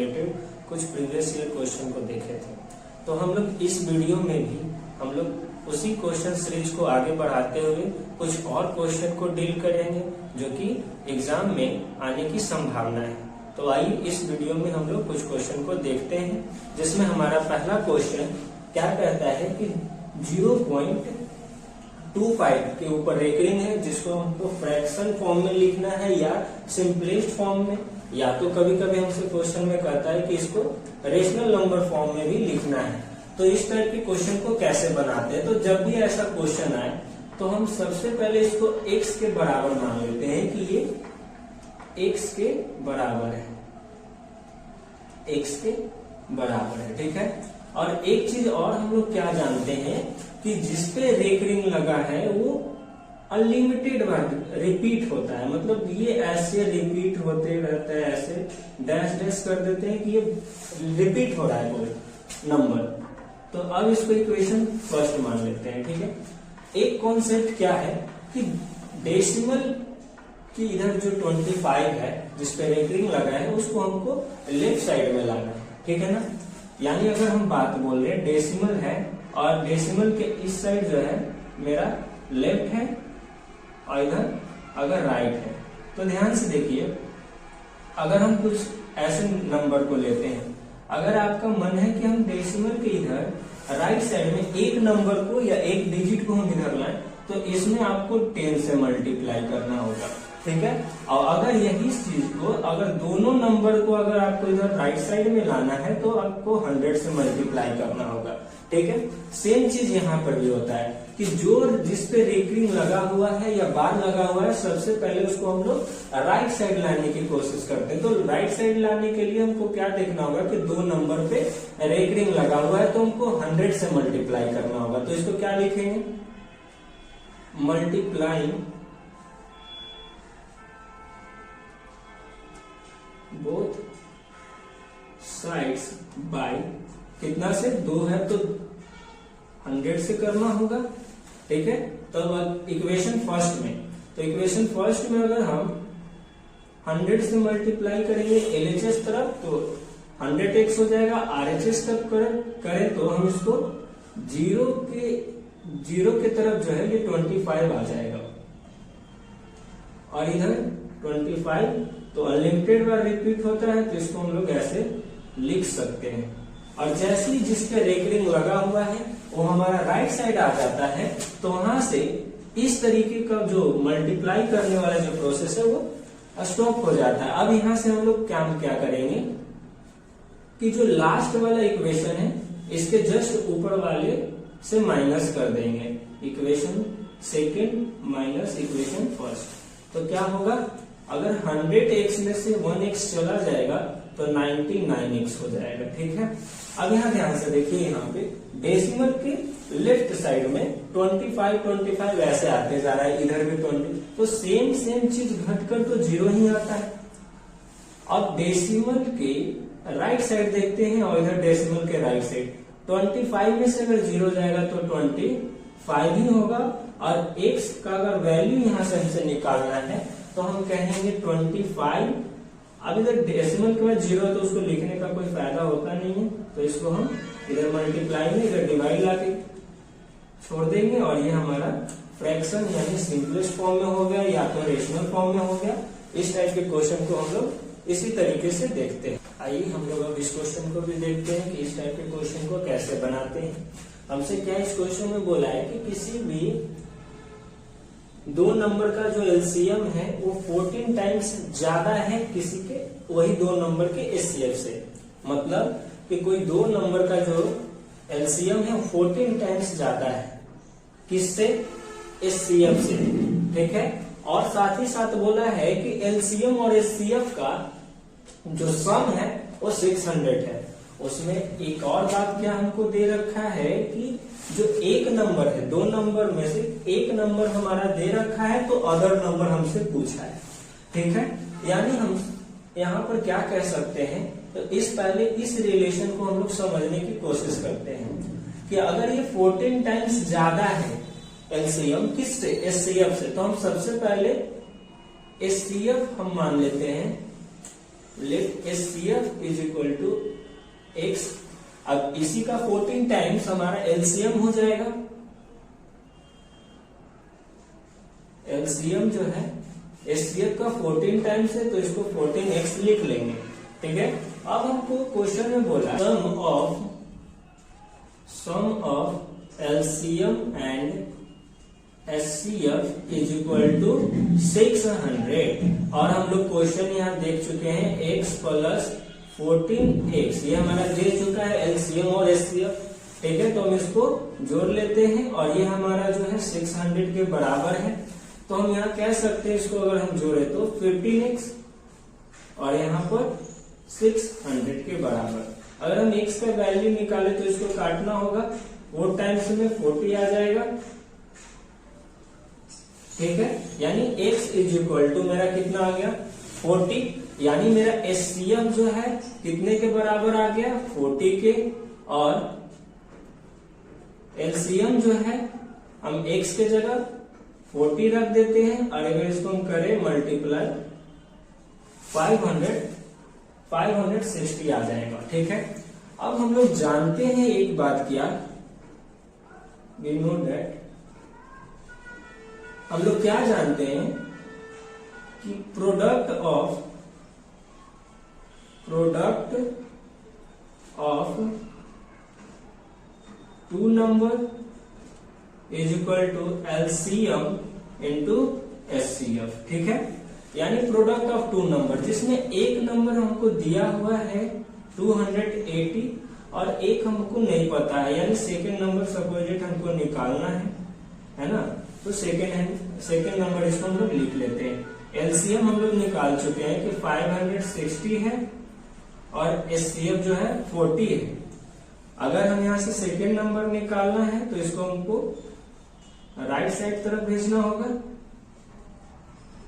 Related कुछ previous year question को देखे थे। तो हम लोग इस वीडियो में भी हम लोग उसी क्वेश्चन सीरीज को आगे बढ़ाते हुए कुछ और क्वेश्चन को डील करेंगे जो कि एग्जाम में आने की संभावना है। तो आइए इस वीडियो में हम लोग कुछ क्वेश्चन को देखते हैं, जिसमें हमारा पहला क्वेश्चन क्या कहता है कि 0.25 के ऊपर रेकरिंग है, जिसको हमको फ्रैक्शन फॉर्म में लिखना है या सिंपलेस्ट फॉर्म में, या तो कभी कभी हमसे क्वेश्चन में कहता है कि इसको रेशनल नंबर फॉर्म में भी लिखना है। तो इस टाइप के क्वेश्चन को कैसे बनाते हैं? तो जब भी ऐसा क्वेश्चन आए तो हम सबसे पहले इसको x के बराबर मान लेते हैं कि ये x के बराबर है, x के बराबर है, ठीक है। और एक चीज और हम लोग क्या जानते हैं कि जिसपे रेकरिंग लगा है वो अनलिमिटेड रिपीट होता है, मतलब ये ऐसे रिपीट होते रहता है, ऐसे डैश डैश कर देते हैं कि ये रिपीट हो रहा है कोई नंबर। तो अब इसको इक्वेशन फर्स्ट मान लेते हैं, ठीक है। एक कॉन्सेप्ट क्या है कि डेसिमल की इधर जो 25 है जिसपे रेकरिंग लगा है उसको हमको लेफ्ट साइड में लाना है, ठीक है ना। यानी अगर हम बात बोल रहे हैं डेसिमल है और डेसिमल के इस साइड जो है मेरा लेफ्ट है और इधर अगर राइट है, तो ध्यान से देखिए, अगर हम कुछ ऐसे नंबर को लेते हैं, अगर आपका मन है कि हम डेसिमल के इधर राइट साइड में एक नंबर को या एक डिजिट को हम इधर लाएं, तो इसमें आपको 10 से मल्टीप्लाई करना होगा, ठीक है। और अगर यही चीज को अगर दोनों नंबर को अगर आपको इधर राइट साइड में लाना है तो आपको 100 से मल्टीप्लाई करना होगा, ठीक है। सेम चीज यहाँ पर भी होता है कि जो जिसपे रेकरिंग लगा हुआ है या बार लगा हुआ है, सबसे पहले उसको हम लोग राइट साइड लाने की कोशिश करते हैं। तो राइट साइड लाने के लिए हमको क्या देखना होगा कि दो नंबर पे रेकरिंग लगा हुआ है तो हमको 100 से मल्टीप्लाई करना होगा। तो इसको क्या लिखेंगे? मल्टीप्लाइंग बोथ साइड्स बाय कितना से 2 है तो 100 से करना होगा, ठीक है। तो अब इक्वेशन फर्स्ट में, तो इक्वेशन फर्स्ट में अगर हम 100 से मल्टीप्लाई करेंगे LHS तरफ तो 100x हो जाएगा, RHS तरफ करें तो हम इसको जीरो के तरफ जो है ये 25 आ जाएगा और इधर 25 तो अनलिमिटेड बार रिपीट होता है, तो इसको हम लोग ऐसे लिख सकते हैं। और जैसे ही जिसपे रेकरिंग लगा हुआ है वो हमारा राइट साइड आ जाता है, तो वहां से इस तरीके का जो मल्टीप्लाई करने वाला जो प्रोसेस है वो स्टॉप हो जाता है। अब यहां से हम लोग क्या करेंगे कि जो लास्ट वाला इक्वेशन है इसके जस्ट ऊपर वाले से माइनस कर देंगे, equation second minus equation first. तो क्या होगा, अगर 100x में से 1x चला जाएगा तो 99x हो जाएगा, ठीक है। अब यहाँ ध्यान से देखिए, यहाँ पे डेसिमल के लेफ्ट साइड में 25 ऐसे आते जा रहा है, इधर भी 20, तो सेम चीज घटकर तो 0 ही आता है। अब डेसिमल के राइट साइड देखते हैं और इधर डेसिमल के राइट साइड 25 में से अगर 0 जाएगा तो 25 ही होगा, और x का अगर वैल्यू यहाँ से हमसे निकालना है तो हम कहेंगे 25। अब इधर डेसिमल के बाद 0 तो उसको लिखने का कोई फायदा होता नहीं है, तो इसको हम इधर मल्टीप्लाई में इधर डिवाइड लाके छोड़ देंगे और ये हमारा फ्रैक्शन यानी सिंपलेस्ट फॉर्म में हो गया या तो रेशनल फॉर्म में हो गया। इस टाइप के क्वेश्चन को हम लोग इसी तरीके से देखते हैं। आइए हम लोग अब इस क्वेश्चन को भी देखते हैं कि इस टाइप के क्वेश्चन को कैसे बनाते हैं। हमसे क्या इस क्वेश्चन में बोला है कि किसी भी दो नंबर का जो एलसीएम है वो 14 टाइम्स ज्यादा है किसी के वही दो नंबर के एचसीएफ से। मतलब कि कोई दो नंबर का जो एलसीएम है 14 टाइम्स ज्यादा है किससे? एचसीएफ से, ठीक है। और साथ ही साथ बोला है कि एलसीएम और एचसीएफ का जो सम है वो 600 है। उसमें एक और बात क्या हमको दे रखा है कि जो एक नंबर है, दो नंबर में से एक नंबर हमारा दे रखा है तो अदर नंबर हमसे पूछा है, ठीक है। यानी हम यहाँ पर क्या कह सकते हैं, तो पहले इस रिलेशन को हम लोग समझने की कोशिश करते हैं कि अगर ये 14 टाइम्स ज्यादा है एलसीएम किससे? एचसीएफ से, तो हम सबसे पहले एचसीएफ हम मान लेते हैं let HCF is equal to x। अब इसी का 14 टाइम्स हमारा एलसीएम हो जाएगा। एलसीएम जो है HCF का 14 टाइम्स है, तो इसको 14x लिख लेंगे। ठीक है, अब हमको क्वेश्चन में बोला sum of LCM and HCF is equal to 600, और हम लोग क्वेश्चन यहाँ देख चुके हैं x प्लस 14x, ये हमारा दे चुका है LCM और HCF। ठीक है, तो हम इसको जोड़ लेते हैं और ये हमारा जो है 600 के बराबर है। तो हम यहाँ कह सकते हैं इसको अगर हम जोड़े तो 15x और यहाँ पर 600 के बराबर। अगर हम x का वैल्यू निकाले तो इसको काटना होगा, 4 टाइम्स में 40 आ जाएगा। ठीक है, यानी x इज इक्वल टू मेरा कितना आ गया 40, यानी मेरा HCF जो है कितने के बराबर आ गया 40 के, और LCM जो है हम x के जगह 40 रख देते हैं, और अगर इसको हम करें मल्टीप्लाई 560 आ जाएगा। ठीक है, अब हम लोग जानते हैं एक बात क्या, वी नो दैट, हम लोग क्या जानते हैं कि product of two number is equal to LCM into HCF। ठीक है, यानी प्रोडक्ट ऑफ टू नंबर जिसमें एक नंबर हमको दिया हुआ है 280 और एक हमको नहीं पता है, यानी सेकेंड नंबर सपोजिट हमको निकालना है ना, तो सेकेंड नंबर इसको हम लोग लिख लेते हैं। LCM हम लोग निकाल चुके हैं कि 560 है और HCF जो है 40 है। अगर हम यहाँ से सेकेंड नंबर निकालना है तो इसको हमको राइट साइड तरफ भेजना होगा,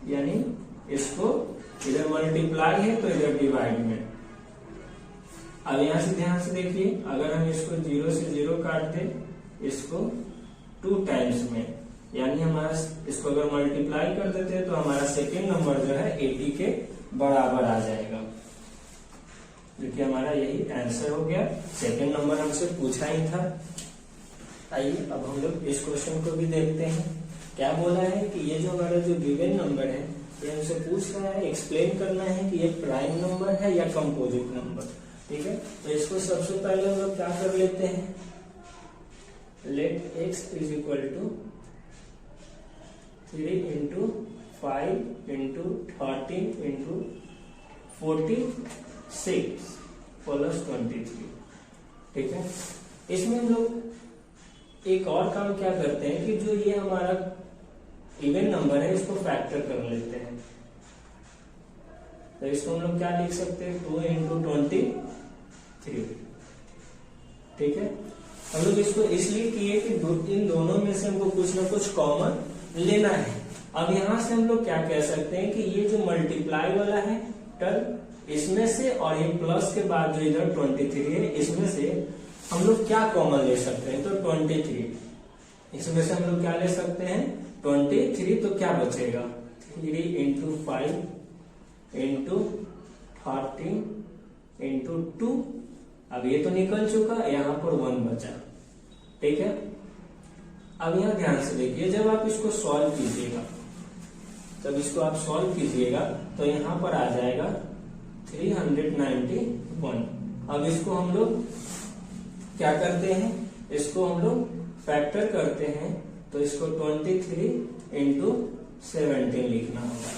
यानी इसको इधर मल्टीप्लाई है तो इधर डिवाइड में। अब यहां से ध्यान से देखिए, अगर हम इसको 0 से 0 काट दें इसको 2 टाइम्स में, यानी हमारा इसको अगर मल्टीप्लाई कर देते हैं तो हमारा सेकेंड नंबर जो है 80 के बराबर आ जाएगा, जो कि हमारा यही आंसर हो गया। सेकेंड नंबर हमसे पूछा ही था। आइए अब हम लोग इस क्वेश्चन को भी देखते हैं। क्या बोला है कि ये जो हमारा जो गिवन नंबर है ये हमसे पूछ रहा है, एक्सप्लेन करना है कि ये प्राइम नंबर है या कंपोजिट नंबर। ठीक है, तो इसको सबसे पहले हम लोग क्या कर लेते हैं, let x is equal to 3 into 5 into 13 into 46 plus 23। ठीक है, इसमें हम लोग एक और काम क्या करते हैं कि जो ये हमारा इवन नंबर है इसको फैक्टर कर लेते हैं। तो इसको हम लोग क्या लिख सकते हैं 2 इंटू 23। ठीक है, हम लोग इसको इसलिए किए कि इन दोनों में से हमको कुछ ना कुछ कॉमन लेना है। अब यहां से हम लोग क्या कह सकते हैं कि ये जो मल्टीप्लाई वाला है टर्म इसमें से, और ये प्लस के बाद जो इधर 23 है इसमें से हम लोग क्या कॉमन ले सकते हैं, तो 23 इसमें से हम लोग क्या ले सकते हैं 23, तो क्या बचेगा 3 इंटू 5 इंटू 13 इंटू 2। अब ये तो निकल चुका, यहाँ पर 1 बचा। ठीक है, अब यहाँ ध्यान से देखिए, जब आप इसको सॉल्व कीजिएगा, जब इसको आप सॉल्व कीजिएगा तो यहाँ पर आ जाएगा 391। अब इसको हम लोग क्या करते हैं, इसको हम लोग फैक्टर करते हैं, तो इसको 23 इंटू 17 लिखना होगा।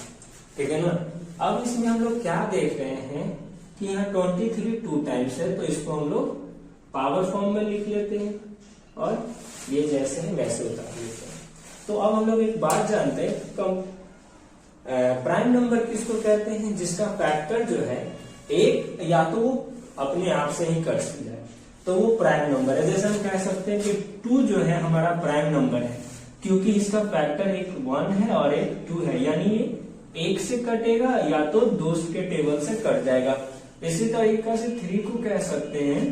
ठीक है ना। अब इसमें हम लोग क्या देख रहे हैं कि यहाँ 23 2 टाइम्स है, तो इसको हम लोग पावर फॉर्म में लिख लेते हैं और ये जैसे है वैसे उतार लेते हैं। तो अब हम लोग एक बात जानते हैं, प्राइम नंबर किसको कहते हैं, जिसका फैक्टर जो है एक या तो वो अपने आप से ही कर जाए तो वो प्राइम नंबर है। जैसे हम कह सकते हैं कि 2 जो है हमारा प्राइम नंबर है, क्योंकि इसका फैक्टर एक 1 है और एक 2 है, यानी ये 1 से कटेगा या तो 2 के टेबल से कट जाएगा। इसी तरीके से 3 को कह सकते हैं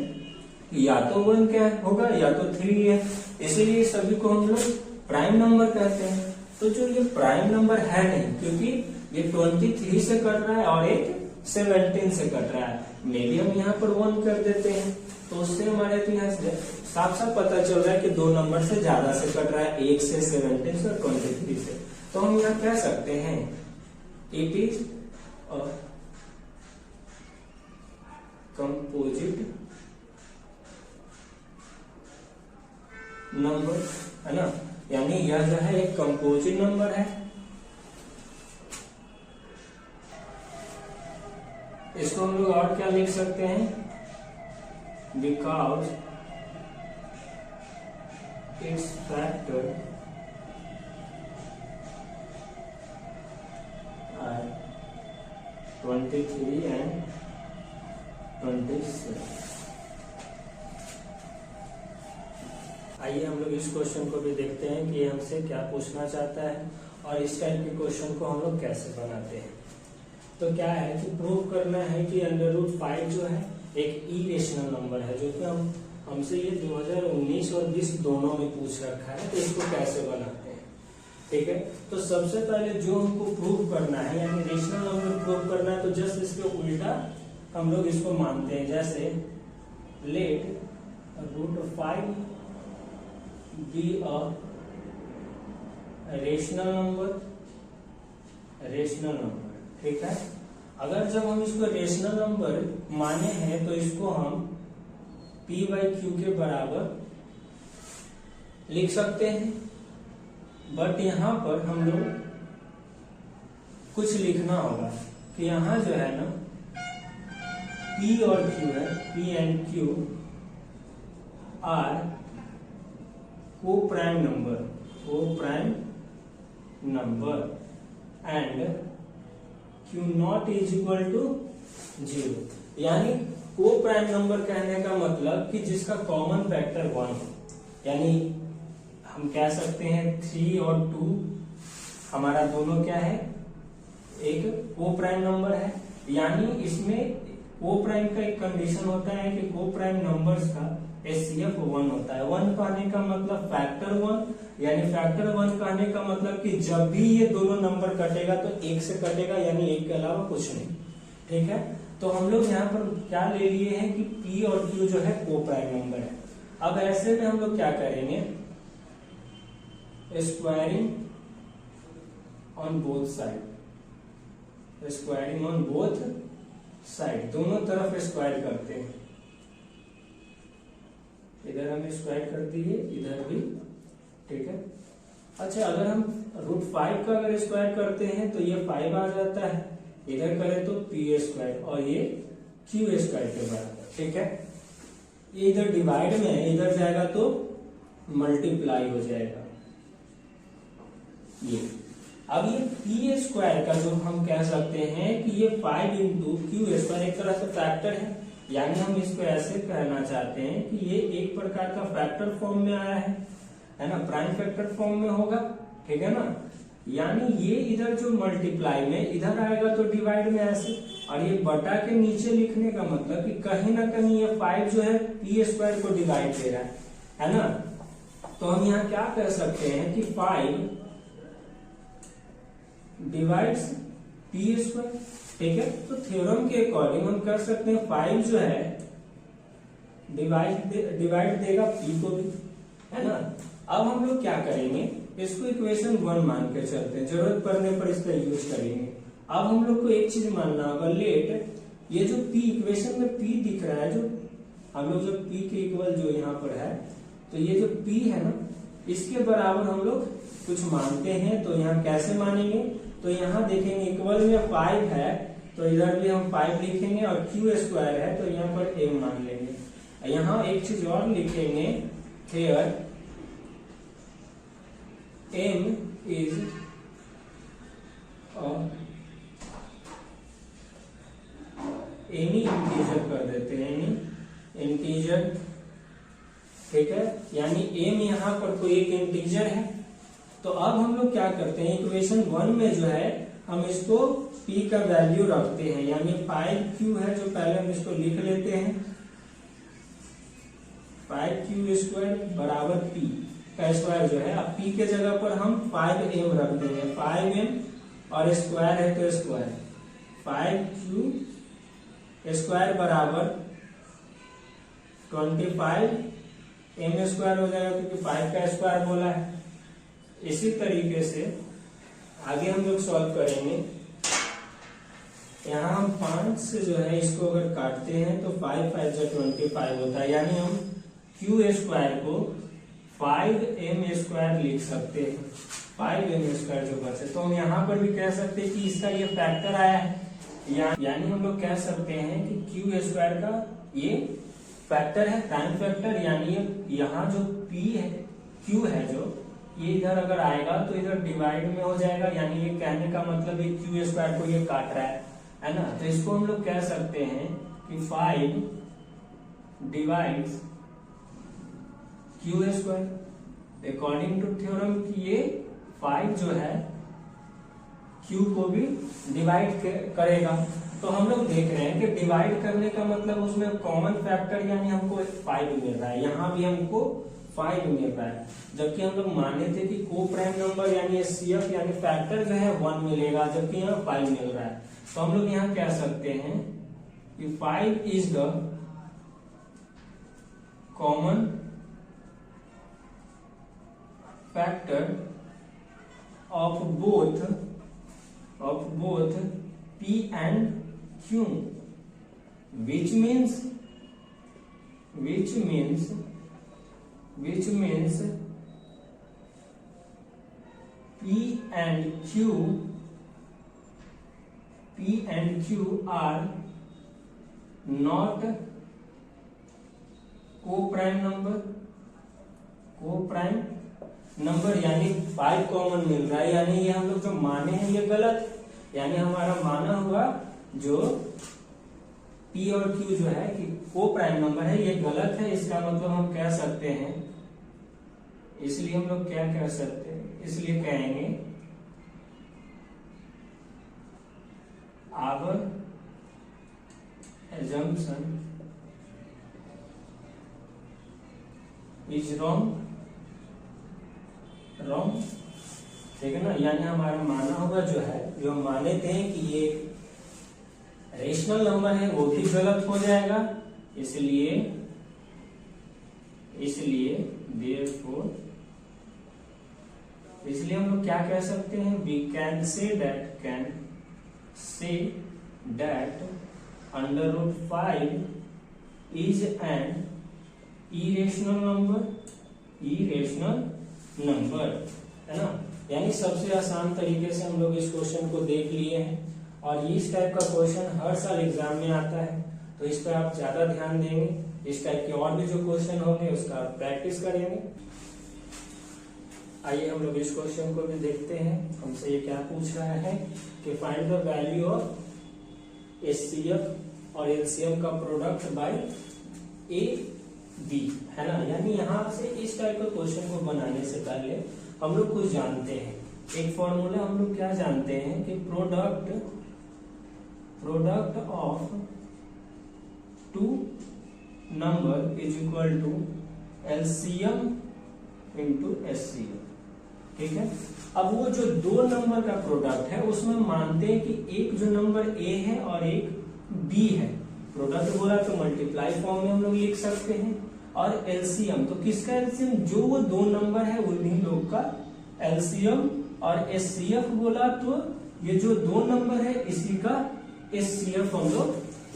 या तो 1 क्या होगा या तो 3 है, इसीलिए सभी को हम लोग प्राइम नंबर कहते हैं। तो जो ये प्राइम नंबर है नहीं, क्योंकि ये 23 से कट रहा है और एक 17 से कट रहा है, मे भी हम यहाँ पर 1 कर देते हैं, तो उससे हमारे तो यहाँ से साफ साफ पता चल रहा है कि 2 नंबर से ज्यादा से कट रहा है, 1 से, 17 से और 23 से। तो हम यहाँ कह सकते हैं it is a composite number, है ना, यानी यह जो है एक कंपोजिट नंबर है। इसको हम लोग और क्या लिख सकते हैं, because it's factor are 23 and 27। आइए हम लोग इस क्वेश्चन को भी देखते हैं कि हमसे क्या पूछना चाहता है और इस टाइप के क्वेश्चन को हम लोग कैसे बनाते हैं। तो क्या है कि प्रूव करना है कि √5 जो है एक इरेशनल नंबर है, जो कि हमसे ये 2019 और 20 दोनों में पूछ रखा है। तो इसको कैसे बनाते हैं, ठीक है। तो सबसे पहले जो हमको प्रूव करना है, यानी रेशनल नंबर प्रूव करना है, तो जस्ट इसके उल्टा हम लोग इसको मानते हैं। जैसे let √5 be a rational number, ठीक है। अगर जब हम इसको रेशनल नंबर माने हैं तो इसको हम p/q के बराबर लिख सकते हैं, बट यहां पर हम लोग कुछ लिखना होगा कि यहां जो है ना p और q है, p एंड q आर को prime number and Q not is equal to 0। यानी को प्राइम नंबर कहने का मतलब कि जिसका कॉमन फैक्टर 1 हो, यानी हम कह सकते हैं 3 और 2 हमारा दोनों क्या है, एक को प्राइम नंबर है। यानी इसमें को प्राइम का एक कंडीशन होता है कि को प्राइम नंबर्स का HCF 1 होता है। 1 कहने का मतलब फैक्टर 1, यानी फैक्टर 1 कहने का मतलब कि जब भी ये दोनों नंबर कटेगा तो 1 से कटेगा, यानी 1 के अलावा कुछ नहीं, ठीक है। तो हम लोग यहाँ पर क्या ले लिए हैं कि P और Q जो है को प्राइम नंबर है। अब ऐसे में हम लोग क्या करेंगे, स्क्वायरिंग ऑन बोथ साइड, दोनों तरफ स्क्वायर करते हैं। इधर हम स्क्वायर कर दिए, इधर भी, ठीक है। अच्छा, अगर हम √5 का अगर स्क्वायर करते हैं तो ये 5 आ जाता है, इधर करें तो p² और ये q² के बराबर, ठीक है। ये इधर डिवाइड में है, इधर जाएगा तो मल्टीप्लाई हो जाएगा ये। अब ये p² का जो हम कह सकते हैं कि ये 5 × q² एक तरह से फैक्टर है, यानी हम इसको ऐसे कहना चाहते हैं कि ये एक प्रकार का फैक्टर फॉर्म में आया है ना, प्राइम फैक्टर फॉर्म में होगा, ठीक है ना। यानी ये इधर जो मल्टीप्लाई में इधर आएगा तो डिवाइड में ऐसे, और ये बटा के नीचे लिखने का मतलब कि कहीं ना कहीं ये 5 जो है p² को डिवाइड दे रहा है ना। तो हम यहाँ क्या कह सकते हैं कि 5 डिवाइड्स p², ठीक है। तो थ्योरम के अकॉर्डिंग हम कर सकते हैं 5 जो है डिवाइड देगा p को भी, है ना। अब हम लोग क्या करेंगे, इसको इक्वेशन 1 मान के चलते हैं, जरूरत पड़ने पर इसका यूज करेंगे। अब हम लोग को एक चीज मानना होगा, लेट ये जो p इक्वेशन में p दिख रहा है, जो हम लोग जो p के इक्वल जो यहाँ पर है, तो ये जो p है ना, इसके बराबर हम लोग कुछ मानते हैं। तो यहाँ कैसे मानेंगे, तो यहाँ देखेंगे इक्वल में 5 है तो इधर भी हम 5 लिखेंगे, और q² है तो यहाँ पर m मान लेंगे। यहाँ एक चीज और लिखेंगे, here m is any integer कर देते हैं, एनी इंटीजर, ठीक है। यानी m यहाँ पर कोई एक इंटीजर है। तो अब हम लोग क्या करते हैं, इक्वेशन 1 में जो है हम इसको p का वैल्यू रखते हैं, यानी 5q है जो पहले हम इसको लिख लेते हैं, 5q² बराबर p का स्क्वायर जो है। अब p के जगह पर हम 5m रख देंगे, 5m और स्क्वायर है तो स्क्वायर 5q² स्क्वायर बराबर 25 m स्क्वायर हो जाएगा, क्योंकि 5 का स्क्वायर बोला है। इसी तरीके से आगे हम लोग सॉल्व करेंगे। यहाँ हम 5 से जो है इसको अगर काटते हैं तो 5 5 जा 25 होता है, यानी हम क्यू स्क्वायर को 5m स्क्वायर लिख सकते हैं। 5m स्क्वायर जो बचे, तो हम यहाँ पर भी कह सकते हैं कि इसका ये फैक्टर आया है, यानी हम लोग कह सकते हैं कि क्यू स्क्वायर का ये फैक्टर है, प्राइम फैक्टर। यानी यहाँ जो p है, q है जो, ये इधर अगर आएगा तो इधर डिवाइड में हो जाएगा, यानी ये कहने का मतलब ये क्यू स्क्वायर को ये काट रहा है ना। तो इसको हम लोग कह सकते हैं कि 5 divides Q square. According to theorem कि ये 5 जो है क्यू को भी डिवाइड करेगा। तो हम लोग देख रहे हैं कि डिवाइड करने का मतलब उसमें कॉमन फैक्टर यानी हमको 5 मिल रहा है, यहाँ भी हमको 5 मिल रहा है। जबकि हम लोग माने थे कि को प्राइम नंबर यानी एचसीएफ यानी फैक्टर जो है 1 मिलेगा, जबकि यहाँ 5 मिल रहा है। तो हम लोग यहाँ कह सकते हैं कि 5 is the common factor of both P and Q, which means P and Q are not co-prime number, यानी 5 कॉमन मिल रहा है, यानी ये हम लोग जो माने हैं ये गलत, यानी हमारा माना हुआ जो P और Q जो है कि को प्राइम नंबर है ये गलत है। इसका मतलब हम कह सकते हैं, इसलिए हम लोग क्या कह सकते हैं, इसलिए कहेंगे आवर assumption इज रॉन्ग, ठीक है ना। यानी हमारा माना हुआ जो है, जो हम माने थे कि ये रेशनल नंबर है, वो भी गलत हो जाएगा। इसलिए therefore इसलिए हम लोग क्या कह सकते हैं, we can say that under root 5 is an irrational number, है ना। यानी सबसे आसान तरीके से हम लोग इस क्वेश्चन को देख लिए हैं, और इस टाइप का क्वेश्चन हर साल एग्जाम में आता है, तो इस पर आप ज्यादा ध्यान देंगे। इस टाइप के और भी जो क्वेश्चन होंगे उसका आप प्रैक्टिस करेंगे। आइए हम लोग इस क्वेश्चन को भी देखते हैं। हमसे ये क्या पूछ रहा है कि find the value of HCF और एलसीएम का प्रोडक्ट बाय ए बी, है ना। यानी यहाँ से इस टाइप का क्वेश्चन को बनाने से पहले हम लोग कुछ जानते हैं, एक फॉर्मूला हम लोग क्या जानते हैं कि product of two number is equal to LCM into HCF, ठीक है। अब वो जो दो नंबर का प्रोडक्ट है उसमें मानते हैं कि एक जो नंबर ए है और एक बी है। प्रोडक्ट बोला तो मल्टीप्लाई फॉर्म में हम लोग लिख सकते हैं, और एलसीएम तो किसका एलसीएम, जो वो दो नंबर है उन्हीं लोग का एलसीएम, और एचसीएफ बोला तो ये जो दो नंबर है इसी का एचसीएफ हम लोग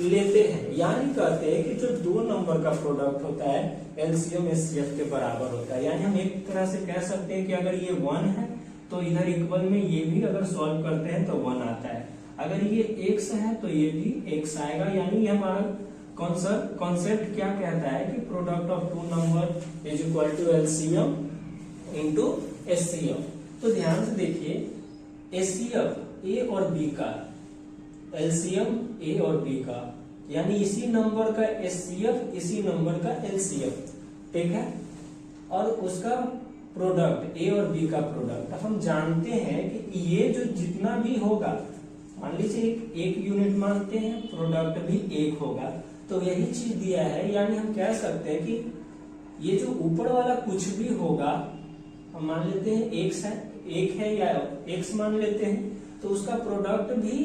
लेते हैं। यानी कहते हैं कि जो दो नंबर का प्रोडक्ट होता है एलसीएम एचसीएफ के बराबर होता है। यानी हम एक तरह से कह सकते हैं कि अगर ये 1 है तो इधर इक्वल में ये भी अगर सॉल्व करते हैं तो 1 आता है, अगर ये x है तो ये भी x आएगा। यानी ये हमारा कॉन्सेप्ट क्या कहता है कि product of two number is equal to LCM into HCF. तो ध्यान से देखिए एचसीएफ ए और बी का, एलसीएम ए और बी का, यानी इसी नंबर का एचसीएफ इसी नंबर का एलसीएफ, ठीक है। और उसका प्रोडक्ट ए और बी का प्रोडक्ट हम जानते हैं कि ये जो जितना भी होगा, मान लीजिए एक यूनिट मानते हैं, प्रोडक्ट भी 1 होगा, तो यही चीज दिया है। यानी हम कह सकते हैं कि ये जो ऊपर वाला कुछ भी होगा, हम मान लेते हैं एक है या x मान लेते हैं, तो उसका प्रोडक्ट भी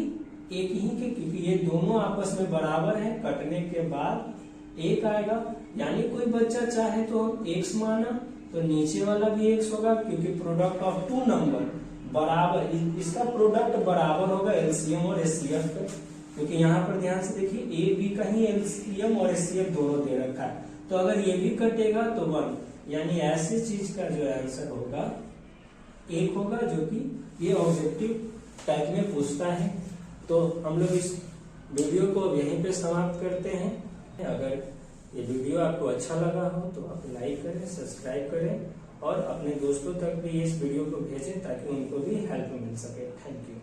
एक ही के, क्योंकि ये दोनों आपस में बराबर हैं, कटने के बाद एक आएगा। यानी कोई बच्चा चाहे तो हम x माना तो नीचे वाला भी x होगा, क्योंकि प्रोडक्ट ऑफ टू नंबर बराबर, इसका प्रोडक्ट बराबर होगा एलसीएम और एचसीएफ का। क्योंकि यहाँ पर ध्यान से देखिए ए बी का ही एलसीएम और एचसीएफ दोनों दे रखा है, तो अगर ये भी कटेगा तो 1, यानी ऐसी चीज का जो आंसर होगा 1 होगा, जो कि ये ऑब्जेक्टिव टाइप में पूछता है। तो हम लोग इस वीडियो को अब यहीं पे समाप्त करते हैं। अगर ये वीडियो आपको अच्छा लगा हो तो आप लाइक करें, सब्सक्राइब करें और अपने दोस्तों तक भी इस वीडियो को भेजें ताकि उनको भी हेल्प मिल सके। Thank you.